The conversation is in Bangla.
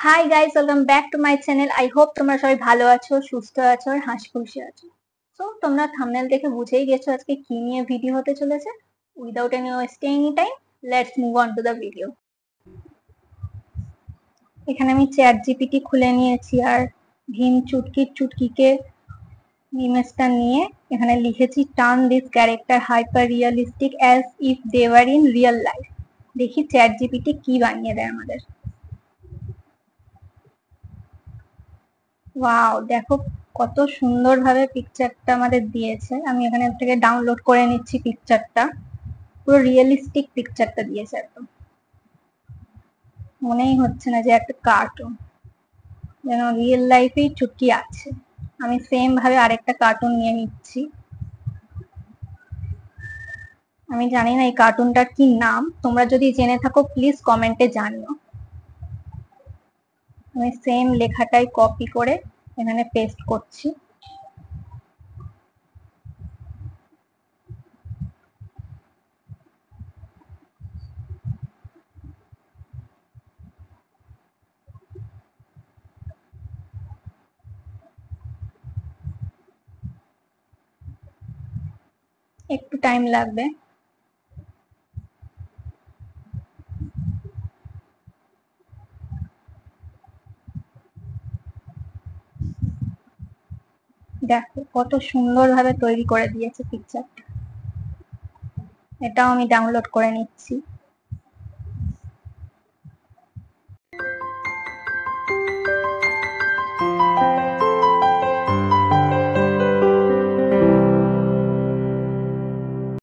Hi guys, welcome back to my channel. I hope তোমরা সবাই ভালো আছো, সুস্থ আছো আর হাসি খুশি আছো। সো তোমরা থাম্বনেল দেখে বুঝেই গেছো আজকে কি নিয়ে ভিডিও হতে চলেছে। Without any wasting any time, let's move on to the video. এখানে আমি চ্যাট জিপিটি খুলে নিয়েছি আর ভীম চুটকির চুটকিকে ইমেজটা নিয়ে এখানে লিখেছি turn this character hyper realistic as if they were in real life. দেখি চ্যাট জিপিটি কি বানিয়ে দেয় আমাদের। ওয়াও, দেখো কত সুন্দরভাবে পিকচারটা আমাদের দিয়েছে। আমি এখানে থেকে ডাউনলোড করে নিচ্ছি পিকচারটা। পুরো রিয়েলিস্টিক পিকচারটা দিয়েছে একদম। মনেই হচ্ছে না যে একটা কার্টুন, যেন রিয়েল লাইফেই চুটকি আছে। আমি সেম ভাবে আরেকটা কার্টুন নিয়ে নিচ্ছি। আমি জানি না এই কার্টুনটার কি নাম, তোমরা যদি জেনে থাকো প্লিজ কমেন্টে জানিও। আমি সেম লেখাটাই কপি করে এখানে পেস্ট করছি। একটু টাইম লাগবে। দেখো কত সুন্দরভাবে তৈরি করে দিয়েছে পিকচারটা। এটাও আমি ডাউনলোড করে নিচ্ছি।